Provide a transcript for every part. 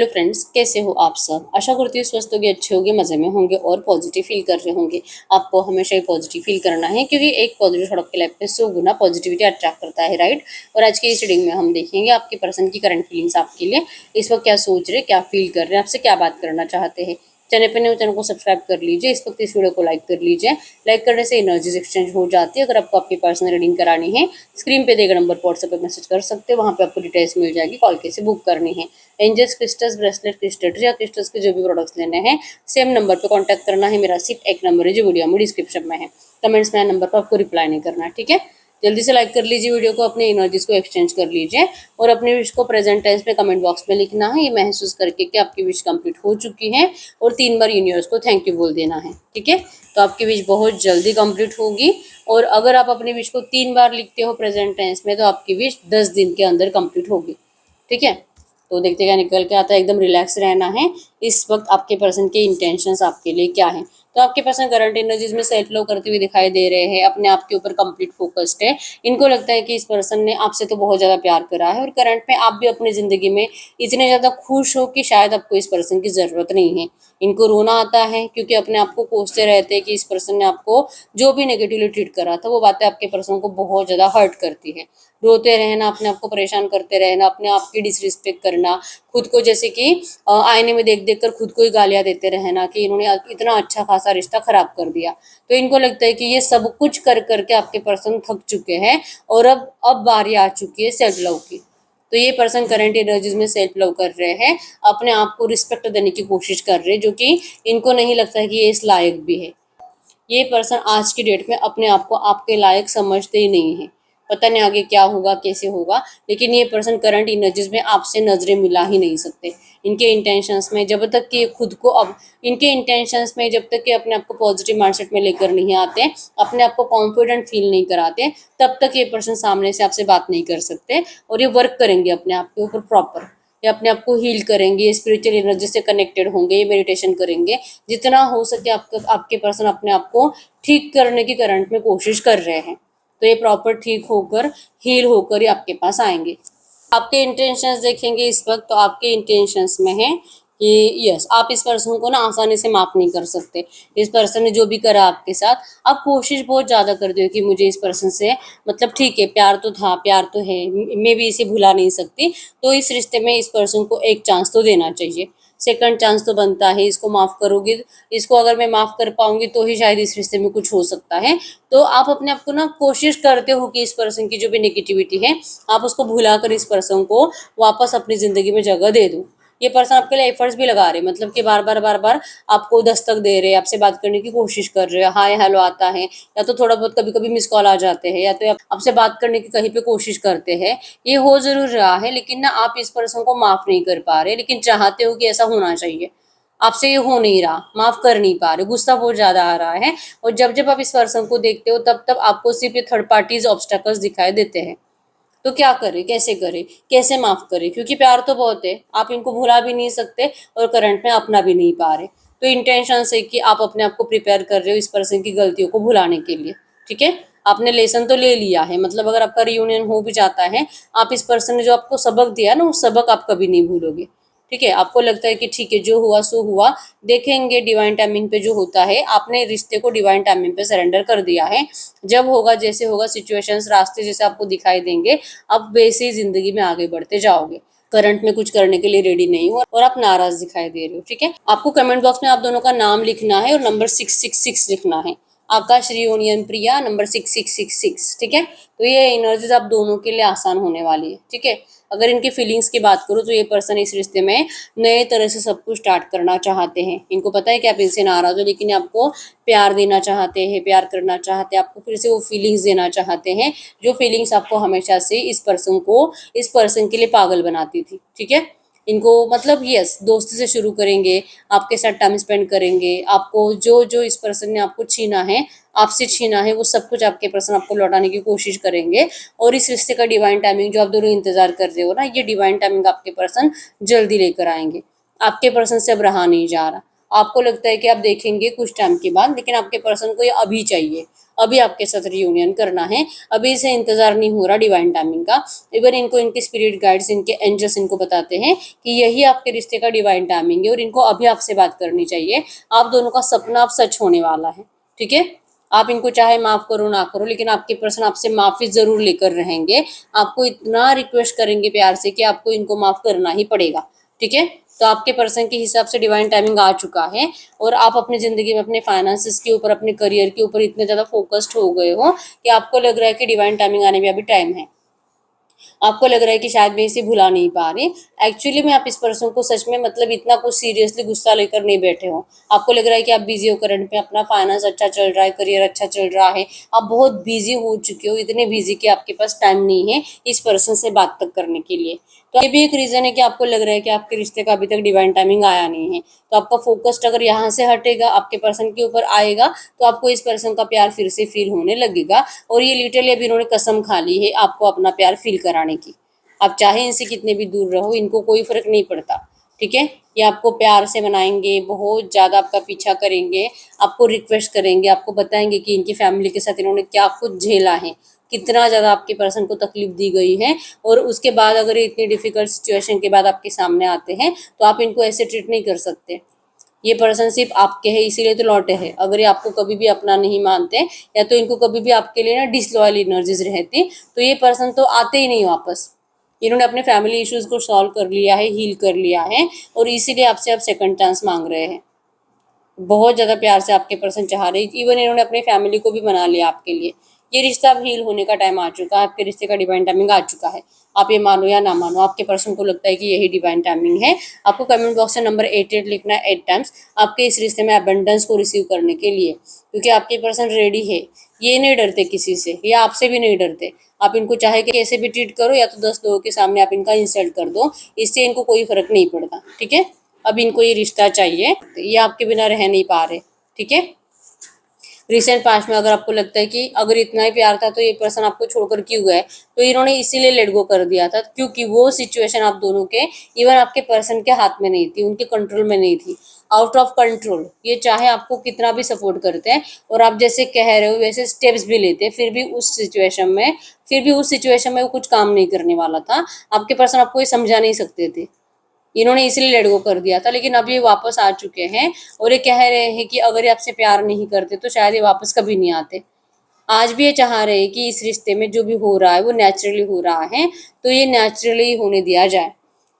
Hello friends, कैसे हो आप सब। आशा करती हूँ स्वस्थ होंगे, अच्छे होंगे, मज़े में होंगे और पॉजिटिव फील कर रहे होंगे। आपको हमेशा ही पॉजिटिव फील करना है क्योंकि एक पॉजिटिव थॉट आपकी लाइफ में 100 गुना पॉजिटिविटी अट्रैक्ट करता है, राइट। और आज की इस रीडिंग में हम देखेंगे आपके पर्सन की करंट फीलिंग्स आपके लिए इस वक्त क्या सोच रहे, क्या फील कर रहे हैं, आपसे क्या बात करना चाहते हैं। चैनल पर नए चैनल को सब्सक्राइब कर लीजिए, इस वक्त इस वीडियो को लाइक कर लीजिए। लाइक करने से एनर्जीज एक्सचेंज हो जाती है। अगर आपको आपकी पर्सनल रीडिंग करानी है, स्क्रीन पे देगा नंबर पर व्हाट्सएप पर मैसेज कर सकते हैं, वहाँ पे आपको डिटेल्स मिल जाएगी, कॉल कैसे बुक करनी है। एंजल्स क्रिस्टल्स, ब्रेसलेट, क्रिस्टल या क्रिस्टल्स के जो भी प्रोडक्ट्स लेने हैं, सेम नंबर पे कांटेक्ट करना है। मेरा सिर्फ एक नंबर है जो वीडियो में डिस्क्रिप्शन में है, कमेंट्स में नंबर पर आपको रिप्लाई नहीं करना है, ठीक है। जल्दी से लाइक कर लीजिए वीडियो को, अपने एनर्जीज को एक्सचेंज कर लीजिए और अपने विश को प्रेजेंट टेंस में कमेंट बॉक्स में लिखना है, ये महसूस करके कि आपकी विश कंप्लीट हो चुकी है और 3 बार यूनिवर्स को थैंक यू बोल देना है, ठीक है। तो आपकी विश बहुत जल्दी कंप्लीट होगी और अगर आप अपनी विश को 3 बार लिखते हो प्रेजेंट टेंस में तो आपकी विश 10 दिन के अंदर कंप्लीट होगी, ठीक है। तो देखते क्या निकल के आता है। एकदम रिलैक्स रहना है। इस वक्त आपके पर्सन के इंटेंशंस आपके लिए क्या है। तो आपके पर्सन करंट एनर्जीज में सेल्फ लव करते हुए दिखाई दे रहे हैं, अपने आप के ऊपर कंप्लीट फोकस्ड है। इनको लगता है कि इस पर्सन ने आपसे तो बहुत ज़्यादा प्यार करा है और करंट में आप भी अपनी ज़िंदगी में इतने ज़्यादा खुश हो कि शायद आपको इस पर्सन की ज़रूरत नहीं है। इनको रोना आता है क्योंकि अपने आप को कोसते रहते हैं कि इस पर्सन ने आपको जो भी नेगेटिवली ट्रीट करा था वो बातें आपके पर्सन को बहुत ज़्यादा हर्ट करती है। रोते रहना, अपने आप को परेशान करते रहना, अपने आप की डिसरिस्पेक्ट करना, खुद को जैसे कि आईने में देख देख कर खुद को ही गालियाँ देते रहना कि इन्होंने इतना अच्छा खासा रिश्ता खराब कर दिया। तो इनको लगता है कि ये सब कुछ कर करके आपके पर्सन थक चुके हैं और अब बारी आ चुकी है सेल्फ लव की। तो ये पर्सन करंट एनर्जीज में सेल्फ लव कर रहे हैं, अपने आप को रिस्पेक्ट देने की कोशिश कर रहे हैं, जो कि इनको नहीं लगता है कि ये इस लायक भी है। ये पर्सन आज की डेट में अपने आप को आपके लायक समझते ही नहीं है। पता नहीं आगे क्या होगा, कैसे होगा, लेकिन ये पर्सन करंट एनर्जीज में आपसे नजरें मिला ही नहीं सकते। इनके इंटेंशंस में जब तक कि खुद को अब इनके इंटेंशंस में जब तक कि अपने आप को पॉजिटिव माइंडसेट में लेकर नहीं आते, अपने आप को कॉन्फिडेंट फील नहीं कराते, तब तक ये पर्सन सामने से आपसे बात नहीं कर सकते। और ये वर्क करेंगे अपने आप के ऊपर प्रॉपर, ये अपने आप को हील करेंगे, स्पिरिचुअल एनर्जी से कनेक्टेड होंगे, ये मेडिटेशन करेंगे। जितना हो सके आपके पर्सन अपने आप को ठीक करने की करंट में कोशिश कर रहे हैं। तो ये प्रॉपर ठीक होकर, हील होकर ही आपके पास आएंगे। आपके इंटेंशंस देखेंगे इस वक्त, तो आपके इंटेंशंस में है कि यस, आप इस पर्सन को ना आसानी से माफ नहीं कर सकते। इस पर्सन ने जो भी करा आपके साथ, आप कोशिश बहुत ज़्यादा करते हो कि मुझे इस पर्सन से मतलब ठीक है, प्यार तो था, प्यार तो है, मैं भी इसे भुला नहीं सकती। तो इस रिश्ते में इस पर्सन को एक चांस तो देना चाहिए, सेकंड चांस तो बनता है। इसको माफ़ करोगे, इसको अगर मैं माफ़ कर पाऊंगी तो ही शायद इस रिश्ते में कुछ हो सकता है। तो आप अपने आप को ना कोशिश करते हो कि इस पर्सन की जो भी नेगेटिविटी है आप उसको भुलाकर इस पर्सन को वापस अपनी ज़िंदगी में जगह दे दो। ये पर्सन आपके लिए एफर्ट्स भी लगा रहे हैं, मतलब कि बार बार आपको दस्तक दे रहे हैं, आपसे बात करने की कोशिश कर रहे हैं, हाय हेलो आता है, या तो थोड़ा बहुत कभी कभी मिस कॉल आ जाते हैं, या तो आपसे बात करने की कहीं पे कोशिश करते हैं। ये हो जरूर रहा है, लेकिन ना आप इस पर्सन को माफ नहीं कर पा रहे, लेकिन चाहते हो कि ऐसा होना चाहिए। आपसे ये हो नहीं रहा, माफ कर नहीं पा रहे, गुस्सा बहुत ज्यादा आ रहा है। और जब जब आप इस पर्सन को देखते हो तब तब आपको सिर्फ ये थर्ड पार्टीज ऑब्स्टेकल्स दिखाई देते हैं। तो क्या करें, कैसे करें, कैसे माफ करें, क्योंकि प्यार तो बहुत है, आप इनको भुला भी नहीं सकते और करंट में अपना भी नहीं पा रहे। तो इंटेंशन से कि आप अपने आप को प्रिपेयर कर रहे हो इस पर्सन की गलतियों को भुलाने के लिए, ठीक है। आपने लेसन तो ले लिया है, मतलब अगर आपका रियूनियन हो भी जाता है, आप इस पर्सन ने जो आपको सबक दिया ना, उस सबक आप कभी नहीं भूलोगे, ठीक है। आपको लगता है कि ठीक है, जो हुआ सो हुआ, देखेंगे डिवाइन टाइमिंग पे जो होता है। आपने रिश्ते को डिवाइन टाइमिंग पे सरेंडर कर दिया है। जब होगा, जैसे होगा, सिचुएशंस, रास्ते जैसे आपको दिखाई देंगे, आप वैसे ही जिंदगी में आगे बढ़ते जाओगे। करंट में कुछ करने के लिए रेडी नहीं हो और आप नाराज दिखाई दे रहे हो, ठीक है। आपको कमेंट बॉक्स में आप दोनों का नाम लिखना है और नंबर 666 लिखना है। आकाश, रियूनियन, प्रिया, नंबर 6666, ठीक है। तो ये एनर्जीज आप दोनों के लिए आसान होने वाली है, ठीक है। अगर इनकी फीलिंग्स की बात करूँ तो ये पर्सन इस रिश्ते में नए तरह से सब कुछ स्टार्ट करना चाहते हैं। इनको पता है कि आप इनसे नाराज हो, लेकिन आपको प्यार देना चाहते हैं, प्यार करना चाहते हैं, आपको फिर से वो फीलिंग्स देना चाहते हैं जो फीलिंग्स आपको हमेशा से इस पर्सन के लिए पागल बनाती थी, ठीक है। इनको मतलब यस, दोस्ती से शुरू करेंगे, आपके साथ टाइम स्पेंड करेंगे, आपको जो जो इस पर्सन ने आपको छीना है, आपसे छीना है, वो सब कुछ आपके पर्सन आपको लौटाने की कोशिश करेंगे। और इस रिश्ते का डिवाइन टाइमिंग जो आप दोनों इंतजार कर रहे हो ना, ये डिवाइन टाइमिंग आपके पर्सन जल्दी लेकर आएंगे। आपके पर्सन से अब रहा नहीं जा रहा। आपको लगता है कि आप देखेंगे कुछ टाइम के बाद, लेकिन आपके पर्सन को ये अभी चाहिए। अभी आपके साथ रियूनियन करना है, अभी इसे इंतजार नहीं हो रहा डिवाइन टाइमिंग का। इवन इनको इनके स्पिरिट गाइड्स, इनके एंजल्स इनको बताते हैं कि यही आपके रिश्ते का डिवाइन टाइमिंग है और इनको अभी आपसे बात करनी चाहिए। आप दोनों का सपना अब सच होने वाला है, ठीक है। आप इनको चाहे माफ करो ना करो, लेकिन आपके पर्सन आपसे माफी जरूर लेकर रहेंगे। आपको इतना रिक्वेस्ट करेंगे प्यार से कि आपको इनको माफ करना ही पड़ेगा, ठीक है। तो आपके पर्सन के हिसाब से डिवाइन टाइमिंग आ चुका है और आप अपनी जिंदगी में अपने फाइनेंसेस के ऊपर, अपने करियर के ऊपर इतने ज्यादा फोकस्ड हो गए हो कि आपको लग रहा है कि डिवाइन टाइमिंग आने में अभी टाइम है। आपको लग रहा है कि शायद मैं इसे भुला नहीं पा रही। एक्चुअली में आप इस पर्सन को सच में मतलब इतना कुछ सीरियसली गुस्सा लेकर नहीं बैठे हो। आपको लग रहा है कि आप बिजी हो करंट में, अपना फाइनेंस अच्छा चल रहा है, करियर अच्छा चल रहा है, आप बहुत बिजी हो चुके हो, इतने बिजी कि आपके पास टाइम नहीं है इस पर्सन से बात तक करने के लिए। तो ये भी एक रीजन है कि आपको लग रहा है कि आपके रिश्ते का अभी तक डिवाइन टाइमिंग आया नहीं है। तो आपका फोकस्ड अगर यहाँ से हटेगा, आपके पर्सन के ऊपर आएगा, तो आपको इस पर्सन का प्यार फिर से फील होने लगेगा। और ये लिटरली अभी इन्होंने कसम खा ली है आपको अपना प्यार फील कराने की। आप चाहे इनसे कितने भी दूर रहो, इनको कोई फर्क नहीं पड़ता, ठीक है। ये आपको प्यार से मनाएंगे, बहुत ज्यादा आपका पीछा करेंगे, आपको रिक्वेस्ट करेंगे, आपको बताएंगे कि इनकी फैमिली के साथ इन्होंने क्या कुछ झेला है, कितना ज्यादा आपके पर्सन को तकलीफ दी गई है। और उसके बाद अगर ये इतनी डिफिकल्ट सिचुएशन के बाद आपके सामने आते हैं, तो आप इनको ऐसे ट्रीट नहीं कर सकते। ये पर्सन सिर्फ आपके हैं, इसीलिए तो लौटे हैं। अगर ये आपको कभी भी अपना नहीं मानते, या तो इनको कभी भी आपके लिए ना डिसलॉयल एनर्जीज रहती, तो ये पर्सन तो आते ही नहीं वापस। इन्होंने अपने फैमिली इश्यूज को सॉल्व कर लिया है, हील कर लिया है, और इसीलिए आपसे अब सेकंड चांस मांग रहे हैं। बहुत ज़्यादा प्यार से आपके पर्सन चाह रहे हैं, इवन इन्होंने अपनी फैमिली को भी बना लिया आपके लिए। ये रिश्ता अब हील होने का टाइम आ चुका है, आपके रिश्ते का डिवाइन टाइमिंग आ चुका है। आप ये मानो या ना मानो, आपके पर्सन को लगता है कि यही डिवाइन टाइमिंग है। आपको कमेंट बॉक्स में नंबर 88 लिखना है 8 टाइम्स, आपके इस रिश्ते में अबंडेंस को रिसीव करने के लिए, क्योंकि आपके पर्सन रेडी है। ये नहीं डरते किसी से, या आपसे भी नहीं डरते। आप इनको चाहे कि कैसे भी ट्रीट करो, या तो 10 लोगों के सामने आप इनका इंसल्ट कर दो, इससे इनको कोई फर्क नहीं पड़ता, ठीक है। अब इनको ये रिश्ता चाहिए, तो ये आपके बिना रह नहीं पा रहे, ठीक है। रिसेंट पास्ट में अगर आपको लगता है कि अगर इतना ही प्यार था तो ये पर्सन आपको छोड़कर क्यों गए, तो इन्होंने इसीलिए लेट गो कर दिया था क्योंकि वो सिचुएशन आप दोनों के, इवन आपके पर्सन के हाथ में नहीं थी, उनके कंट्रोल में नहीं थी, आउट ऑफ कंट्रोल। ये चाहे आपको कितना भी सपोर्ट करते हैं और आप जैसे कह रहे हो वैसे स्टेप्स भी लेते हैं, फिर भी उस सिचुएशन में वो कुछ काम नहीं करने वाला था। आपके पर्सन आपको ये समझा नहीं सकते थे, इन्होंने इसलिए लेट गो कर दिया था। लेकिन अब ये वापस आ चुके हैं और ये कह रहे हैं कि अगर ये आपसे प्यार नहीं करते तो शायद ये वापस कभी नहीं आते। आज भी ये चाह रहे हैं कि इस रिश्ते में जो भी हो रहा है वो नेचुरली हो रहा है, तो ये नेचुरली होने दिया जाए।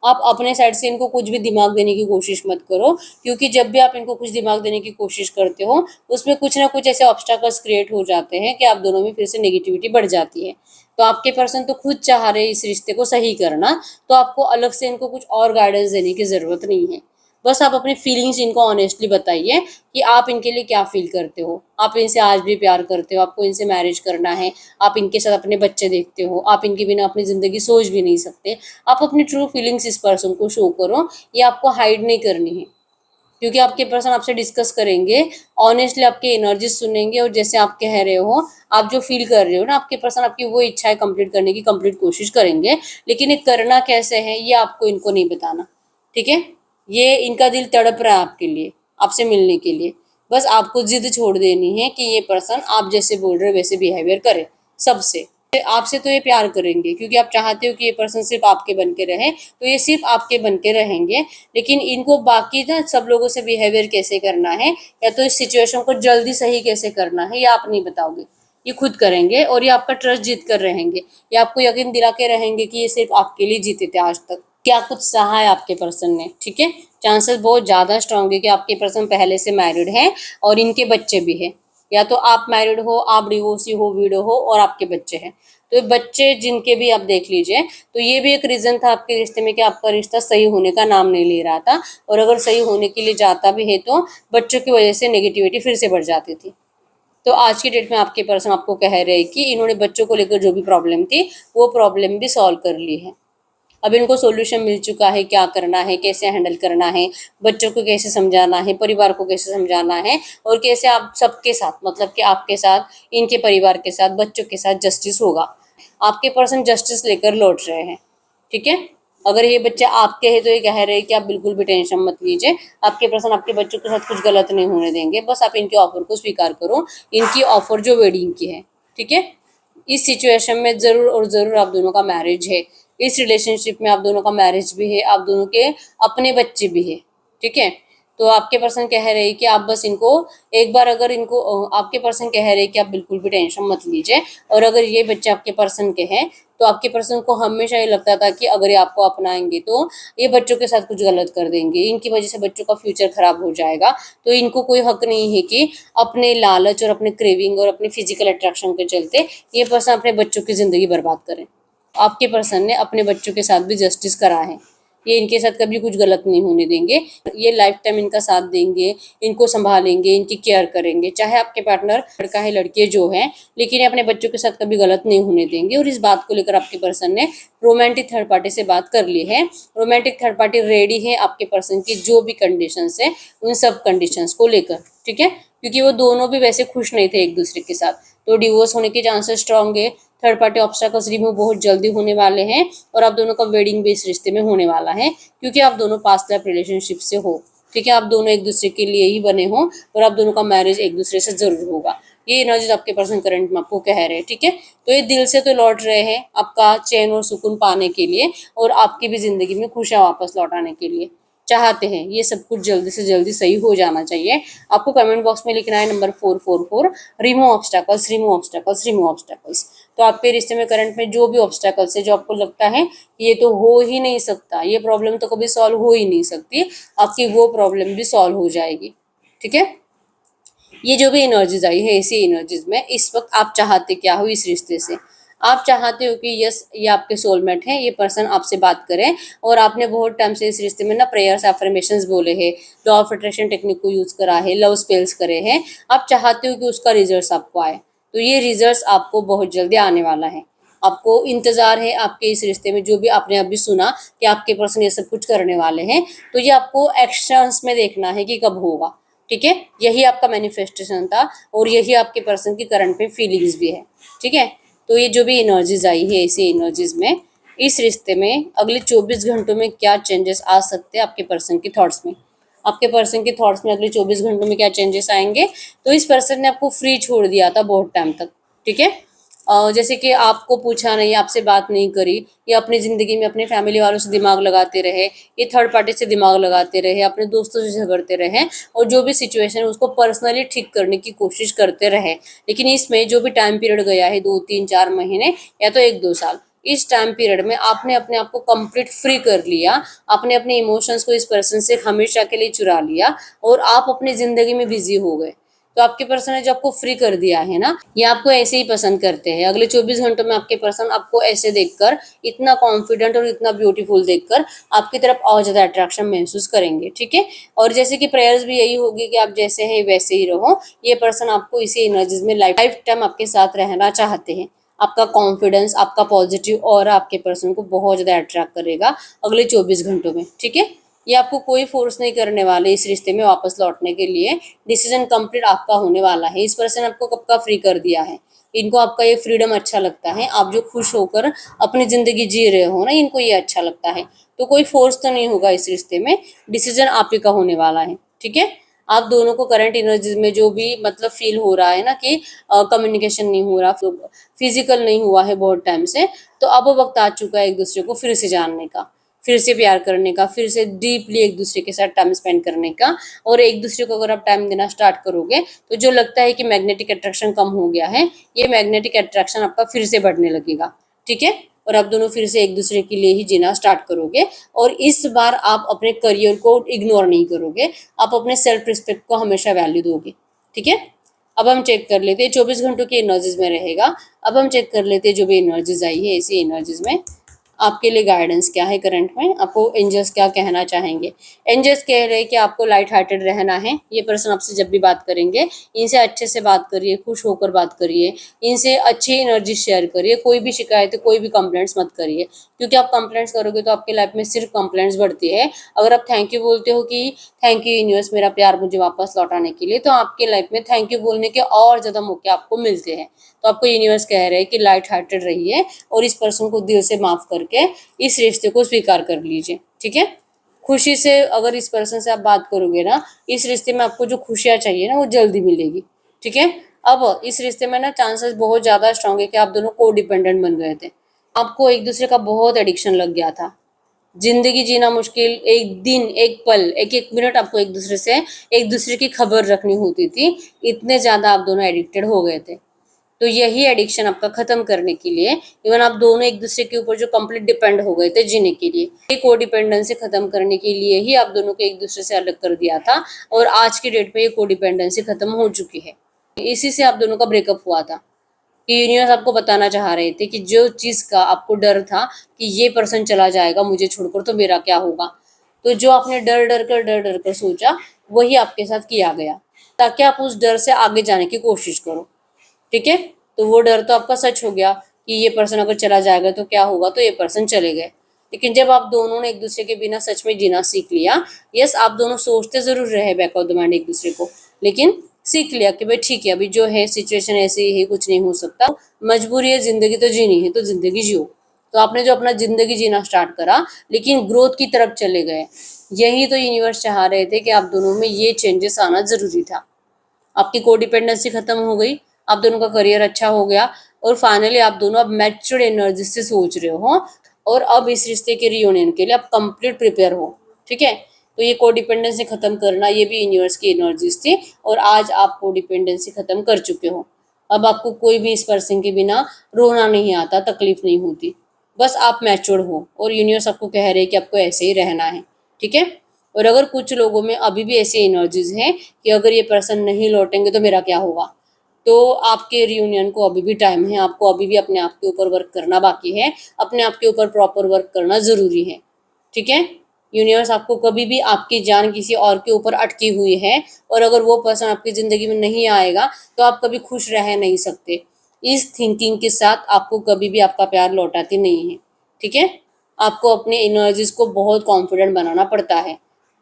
आप अपने साइड से इनको कुछ भी दिमाग देने की कोशिश मत करो, क्योंकि जब भी आप इनको कुछ दिमाग देने की कोशिश करते हो, उसमें कुछ ना कुछ ऐसे ऑब्स्टैकल्स क्रिएट हो जाते हैं कि आप दोनों में फिर से नेगेटिविटी बढ़ जाती है। तो आपके पर्सन तो खुद चाह रहे हैं इस रिश्ते को सही करना, तो आपको अलग से इनको कुछ और गाइडेंस देने की ज़रूरत नहीं है। बस आप अपनी फीलिंग्स इनको ऑनेस्टली बताइए कि आप इनके लिए क्या फील करते हो, आप इनसे आज भी प्यार करते हो, आपको इनसे मैरिज करना है, आप इनके साथ अपने बच्चे देखते हो, आप इनके बिना अपनी ज़िंदगी सोच भी नहीं सकते। आप अपनी ट्रू फीलिंग्स इस पर्सन को शो करो, ये आपको हाइड नहीं करनी है, क्योंकि आपके पर्सन आपसे डिस्कस करेंगे, ऑनेस्टली आपकी एनर्जी सुनेंगे, और जैसे आप कह रहे हो, आप जो फील कर रहे हो ना, आपके पर्सन आपकी वो इच्छाएं कंप्लीट करने की कंप्लीट कोशिश करेंगे। लेकिन ये करना कैसे है ये आपको इनको नहीं बताना, ठीक है। ये इनका दिल तड़प रहा है आपके लिए, आपसे मिलने के लिए। बस आपको जिद छोड़ देनी है कि ये पर्सन आप जैसे बोल रहे हो वैसे बिहेवियर करे सबसे। आपसे तो ये प्यार करेंगे क्योंकि आप चाहते हो कि ये पर्सन सिर्फ आपके बन के रहे, तो ये सिर्फ आपके बन के रहेंगे। लेकिन इनको बाकी ना सब लोगों से बिहेवियर कैसे करना है, या तो इस सिचुएशन को जल्दी सही कैसे करना है, ये आप नहीं बताओगे, ये खुद करेंगे। और ये आपका ट्रस्ट जीत कर रहेंगे, ये आपको यकीन दिला के रहेंगे कि ये सिर्फ आपके लिए जीते थे आज तक, क्या कुछ सहा है आपके पर्सन ने, ठीक है। चांसेस बहुत ज़्यादा स्ट्रांग है कि आपके पर्सन पहले से मैरिड है और इनके बच्चे भी हैं, या तो आप मैरिड हो, आप डिवोर्सी हो, विडो हो, और आपके बच्चे हैं। तो बच्चे जिनके भी आप देख लीजिए, तो ये भी एक रीज़न था आपके रिश्ते में कि आपका रिश्ता सही होने का नाम नहीं ले रहा था, और अगर सही होने के लिए जाता भी है तो बच्चों की वजह से नेगेटिविटी फिर से बढ़ जाती थी। तो आज की डेट में आपके पर्सन आपको कह रहे हैं कि इन्होंने बच्चों को लेकर जो भी प्रॉब्लम थी वो प्रॉब्लम भी सॉल्व कर ली है। अब इनको सॉल्यूशन मिल चुका है, क्या करना है, कैसे हैंडल करना है, बच्चों को कैसे समझाना है, परिवार को कैसे समझाना है, और कैसे आप सबके साथ, मतलब कि आपके साथ, इनके परिवार के साथ, बच्चों के साथ जस्टिस होगा। आपके पर्सन जस्टिस लेकर लौट रहे हैं, ठीक है। अगर ये बच्चे आपके हैं तो ये कह रहे हैं कि आप बिल्कुल भी टेंशन मत लीजिए, आपके पर्सन आपके बच्चों के साथ कुछ गलत नहीं होने देंगे, बस आप इनके ऑफर को स्वीकार करो, इनकी ऑफर जो वेडिंग की है, ठीक है। इस सिचुएशन में ज़रूर और ज़रूर आप दोनों का मैरिज है, इस रिलेशनशिप में आप दोनों का मैरिज भी है, आप दोनों के अपने बच्चे भी है, ठीक है। तो आपके पर्सन कह रहे हैं कि आप बस इनको एक बार, अगर इनको आपके पर्सन कह रहे हैं कि आप बिल्कुल भी टेंशन मत लीजिए, और अगर ये बच्चे आपके पर्सन के हैं तो आपके पर्सन को हमेशा ये लगता था कि अगर ये आपको अपनाएंगे तो ये बच्चों के साथ कुछ गलत कर देंगे, इनकी वजह से बच्चों का फ्यूचर खराब हो जाएगा, तो इनको कोई हक नहीं है कि अपने लालच और अपने क्रेविंग और अपने फिजिकल अट्रैक्शन के चलते ये पर्सन अपने बच्चों की ज़िंदगी बर्बाद करें। आपके पर्सन ने अपने बच्चों के साथ भी जस्टिस करा है, ये इनके साथ कभी कुछ गलत नहीं होने देंगे, ये लाइफ टाइम इनका साथ देंगे, इनको संभालेंगे, इनकी केयर करेंगे, चाहे आपके पार्टनर लड़का है लड़की जो है, लेकिन ये अपने बच्चों के साथ कभी गलत नहीं होने देंगे। और इस बात को लेकर आपके पर्सन ने रोमांटिक थर्ड पार्टी से बात कर ली है, रोमांटिक थर्ड पार्टी रेडी है आपके पर्सन की जो भी कंडीशंस है उन सब कंडीशंस को लेकर, ठीक है, क्योंकि वो दोनों भी वैसे खुश नहीं थे एक दूसरे के साथ, तो डिवोर्स होने के चांसेस स्ट्रांग है, थर्ड पार्टी ऑब्स्टेकल्स रिमूव बहुत जल्दी होने वाले हैं, और आप दोनों का वेडिंग भी इस रिश्ते में होने वाला है, क्योंकि आप दोनों पास्ट लाइफ रिलेशनशिप से हो, ठीक है, आप दोनों एक दूसरे के लिए ही बने हो, और आप दोनों का मैरिज एक दूसरे से जरूर होगा। ये एनर्जीज आपके पर्सन करंट में आपको कह रहे हैं, ठीक है। तो ये दिल से तो लौट रहे हैं आपका चैन और सुकून पाने के लिए, और आपकी भी जिंदगी में खुशियां वापस लौटाने के लिए चाहते हैं। ये सब कुछ जल्दी से जल्दी सही हो जाना चाहिए। आपको कमेंट बॉक्स में लिखना है number 444, remove obstacles, remove obstacles, remove obstacles. तो आपके रिश्ते में करंट में जो भी ऑब्स्टेकल्स है, जो आपको लगता है ये तो हो ही नहीं सकता, ये प्रॉब्लम तो कभी सॉल्व हो ही नहीं सकती, आपकी वो प्रॉब्लम भी सॉल्व हो जाएगी, ठीक है। ये जो भी एनर्जीज आई है, ऐसी एनर्जीज में इस वक्त आप चाहते क्या हो इस रिश्ते से? आप चाहते हो कि यस ये आपके सोलमेट हैं, ये पर्सन आपसे बात करें, और आपने बहुत टाइम से इस रिश्ते में ना प्रेयर्स एफर्मेशंस बोले हैं, लॉ ऑफ अट्रैक्शन टेक्निक को यूज करा है, लव स्पेल्स करे हैं, आप चाहते हो कि उसका रिजल्ट आपको आए, तो ये रिजल्ट आपको बहुत जल्दी आने वाला है। आपको इंतजार है आपके इस रिश्ते में, जो भी आपने अभी सुना कि आपके पर्सन ये सब कुछ करने वाले हैं, तो ये आपको एक्शंस में देखना है कि कब होगा, ठीक है। यही आपका मैनिफेस्टेशन था, और यही आपके पर्सन की करंट में फीलिंग्स भी है, ठीक है। तो ये जो भी एनर्जीज आई है, ऐसी एनर्जीज में इस रिश्ते में अगले 24 घंटों में क्या चेंजेस आ सकते हैं आपके पर्सन की थॉट्स में, आपके पर्सन के थॉट्स में अगले 24 घंटों में क्या चेंजेस आएंगे। तो इस पर्सन ने आपको फ्री छोड़ दिया था बहुत टाइम तक, ठीक है। जैसे कि आपको पूछा नहीं, आपसे बात नहीं करी, ये अपनी ज़िंदगी में अपने फैमिली वालों से दिमाग लगाते रहे, ये थर्ड पार्टी से दिमाग लगाते रहे, अपने दोस्तों से झगड़ते रहे, और जो भी सिचुएशन है उसको पर्सनली ठीक करने की कोशिश करते रहे। लेकिन इसमें जो भी टाइम पीरियड गया है, 2 3 4 महीने या तो 1 2 साल, इस टाइम पीरियड में आपने अपने आप को कंप्लीट फ्री कर लिया, आपने अपने इमोशंस को इस पर्सन से हमेशा के लिए चुरा लिया, और आप अपनी ज़िंदगी में बिजी हो गए। तो आपके पर्सन ने जो आपको फ्री कर दिया है ना, ये आपको ऐसे ही पसंद करते हैं। अगले 24 घंटों में आपके पर्सन आपको ऐसे देखकर, इतना कॉन्फिडेंट और इतना ब्यूटीफुल देखकर आपकी तरफ और ज़्यादा अट्रैक्शन महसूस करेंगे, ठीक है। और जैसे कि प्रेयर्स भी यही होगी कि आप जैसे हैं वैसे ही रहो, ये पर्सन आपको इसी एनर्जीज में लाइफ टाइम आपके साथ रहना चाहते हैं। आपका कॉन्फिडेंस, आपका पॉजिटिव और आपके पर्सन को बहुत ज़्यादा अट्रैक्ट करेगा अगले 24 घंटों में, ठीक है। ये आपको कोई फोर्स नहीं करने वाले इस रिश्ते में वापस लौटने के लिए, डिसीजन कंप्लीट आपका होने वाला है। इस पर्सन आपको कब का फ्री कर दिया है, इनको आपका ये फ्रीडम अच्छा लगता है, आप जो खुश होकर अपनी ज़िंदगी जी रहे हो ना, इनको ये अच्छा लगता है। तो कोई फोर्स तो नहीं होगा इस रिश्ते में, डिसीजन आप ही का होने वाला है, ठीक है। आप दोनों को करंट एनर्जीज में जो भी मतलब फील हो रहा है ना कि कम्युनिकेशन नहीं हो रहा, फिजिकल नहीं हुआ है बहुत टाइम से, तो अब वक्त आ चुका है एक दूसरे को फिर से जानने का, फिर से प्यार करने का, फिर से डीपली एक दूसरे के साथ टाइम स्पेंड करने का। और एक दूसरे को अगर आप टाइम देना स्टार्ट करोगे तो जो लगता है कि मैग्नेटिक अट्रैक्शन कम हो गया है, ये मैग्नेटिक अट्रैक्शन आपका फिर से बढ़ने लगेगा, ठीक है। और आप दोनों फिर से एक दूसरे के लिए ही जीना स्टार्ट करोगे, और इस बार आप अपने करियर को इग्नोर नहीं करोगे, आप अपने सेल्फ रिस्पेक्ट को हमेशा वैल्यू दोगे, ठीक है। अब हम चेक कर लेते हैं 24 घंटों की एनर्जीज में रहेगा। अब हम चेक कर लेते हैं जो भी एनर्जीज आई है, ऐसी एनर्जीज में आपके लिए गाइडेंस क्या है करंट में, आपको एंजल्स क्या कहना चाहेंगे। एंजल्स कह रहे हैं कि आपको लाइट हार्टेड रहना है। ये पर्सन आपसे जब भी बात करेंगे, इनसे अच्छे से बात करिए, खुश होकर बात करिए, इनसे अच्छी एनर्जी शेयर करिए, कोई भी शिकायत है, कोई भी कंप्लेंट्स मत करिए, क्योंकि आप कंप्लेंट्स करोगे तो आपकी लाइफ में सिर्फ कंप्लेंट्स बढ़ती है। अगर आप थैंक यू बोलते हो कि थैंक यू यूनिवर्स मेरा प्यार मुझे वापस लौटाने के लिए, तो आपके लाइफ में थैंक यू बोलने के और ज़्यादा मौके आपको मिलते हैं। तो आपको यूनिवर्स कह रहे हैं कि लाइट हार्टेड रहिए, और इस पर्सन को दिल से माफ़ कर करके इस रिश्ते को स्वीकार कर लीजिए। ठीक है, खुशी से अगर इस पर्सन से आप बात करोगे ना, इस रिश्ते में आपको जो खुशियाँ चाहिए ना वो जल्दी मिलेगी। ठीक है, अब इस रिश्ते में ना चांसेस बहुत ज़्यादा स्ट्रांग है कि आप दोनों को डिपेंडेंट बन गए थे। आपको एक दूसरे का बहुत एडिक्शन लग गया था। जिंदगी जीना मुश्किल, एक दिन, एक पल, एक एक मिनट आपको एक दूसरे की खबर रखनी होती थी। इतने ज़्यादा आप दोनों एडिक्टेड हो गए थे। तो यही एडिक्शन आपका खत्म करने के लिए, इवन आप दोनों एक दूसरे के ऊपर जो कंप्लीट डिपेंड हो गए थे जीने के लिए, ये को डिपेंडेंसी खत्म करने के लिए ही आप दोनों को एक दूसरे से अलग कर दिया था। और आज की डेट में ये को डिपेंडेंसी खत्म हो चुकी है। इसी से आप दोनों का ब्रेकअप हुआ था कि यूनिवर्स आपको बताना चाह रहे थे कि जो चीज़ का आपको डर था कि ये पर्सन चला जाएगा मुझे छोड़कर तो मेरा क्या होगा, तो जो आपने डर डर कर सोचा वही आपके साथ किया गया, ताकि आप उस डर से आगे जाने की कोशिश करो। ठीक है, तो वो डर तो आपका सच हो गया कि ये पर्सन अगर चला जाएगा तो क्या होगा, तो ये पर्सन चले गए। लेकिन जब आप दोनों ने एक दूसरे के बिना सच में जीना सीख लिया, यस आप दोनों सोचते जरूर रहे बैक ऑफ द माइंड एक दूसरे को, लेकिन सीख लिया कि भाई ठीक है अभी जो है सिचुएशन ऐसी है, कुछ नहीं हो सकता, मजबूरी है, जिंदगी तो जीनी है तो जिंदगी जियो। तो आपने जो अपना जिंदगी जीना स्टार्ट करा, लेकिन ग्रोथ की तरफ चले गए। यही तो यूनिवर्स चाह रहे थे कि आप दोनों में ये चेंजेस आना जरूरी था। आपकी कोडिपेंडेंसी खत्म हो गई, आप दोनों का करियर अच्छा हो गया, और फाइनली आप दोनों अब मैच्योर्ड एनर्जी से सोच रहे हो, और अब इस रिश्ते के रियूनियन के लिए आप कंप्लीट प्रिपेयर हो। ठीक है, तो ये कोडिपेंडेंसी खत्म करना ये भी यूनिवर्स की एनर्जीज थी, और आज आप कोडिपेंडेंसी खत्म कर चुके हो। अब आपको कोई भी इस पर्सन के बिना रोना नहीं आता, तकलीफ नहीं होती, बस आप मैच्योर्ड हो और यूनिवर्स आपको कह रहे हैं कि आपको ऐसे ही रहना है। ठीक है, और अगर कुछ लोगों में अभी भी ऐसी एनर्जीज हैं कि अगर ये पर्सन नहीं लौटेंगे तो मेरा क्या होगा, तो आपके रियूनियन को अभी भी टाइम है। आपको अभी भी अपने आप के ऊपर वर्क करना बाकी है, अपने आप के ऊपर प्रॉपर वर्क करना ज़रूरी है। ठीक है, यूनिवर्स आपको कभी भी आपकी जान किसी और के ऊपर अटकी हुई है, और अगर वो पर्सन आपकी ज़िंदगी में नहीं आएगा तो आप कभी खुश रह नहीं सकते। इस थिंकिंग के साथ आपको कभी भी आपका प्यार लौटाती नहीं है। ठीक है, आपको अपने एनर्जीज को बहुत कॉन्फिडेंट बनाना पड़ता है,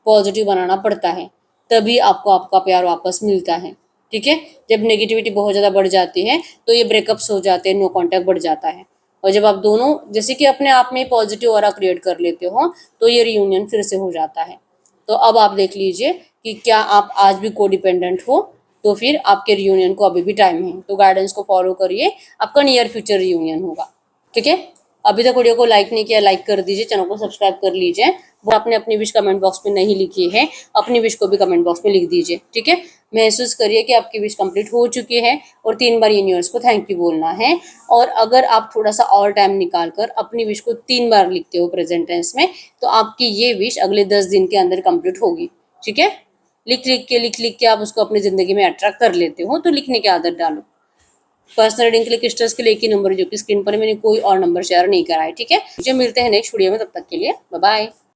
पॉजिटिव बनाना पड़ता है, तभी आपको आपका प्यार वापस मिलता है। ठीक है, जब नेगेटिविटी बहुत ज़्यादा बढ़ जाती है तो ये ब्रेकअप्स हो जाते हैं, नो कांटेक्ट बढ़ जाता है। और जब आप दोनों जैसे कि अपने आप में पॉजिटिव ऑरा क्रिएट कर लेते हो तो ये रियूनियन फिर से हो जाता है। तो अब आप देख लीजिए कि क्या आप आज भी कोडिपेंडेंट हो, तो फिर आपके रियूनियन को अभी भी टाइम है, तो गाइडेंस को फॉलो करिए, आपका नियर फ्यूचर रियूनियन होगा। ठीक है, अभी तक वीडियो को लाइक नहीं किया, लाइक कर दीजिए, चैनल को सब्सक्राइब कर लीजिए। वो आपने अपनी विश कमेंट बॉक्स में नहीं लिखी है, अपनी विश को भी कमेंट बॉक्स में लिख दीजिए। ठीक है, महसूस करिए कि आपकी विश कंप्लीट हो चुकी है, और 3 बार यूनिवर्स को थैंक यू बोलना है। और अगर आप थोड़ा सा और टाइम निकाल कर अपनी विश को 3 बार लिखते हो प्रेजेंट टेंस में, तो आपकी ये विश अगले 10 दिन के अंदर कंप्लीट होगी। ठीक है, लिख लिख के आप उसको अपनी ज़िंदगी में अट्रैक्ट कर लेते हो, तो लिखने की आदत डालो। पर्सनल रीडिंग के लिए क्रिस्टल्स के लिए एक ही नंबर जो कि स्क्रीन पर मैंने कोई और नंबर शेयर नहीं करा है। ठीक है, जो मिलते हैं नेक्स्ट वीडियो में, तब तक के लिए बाय बाय।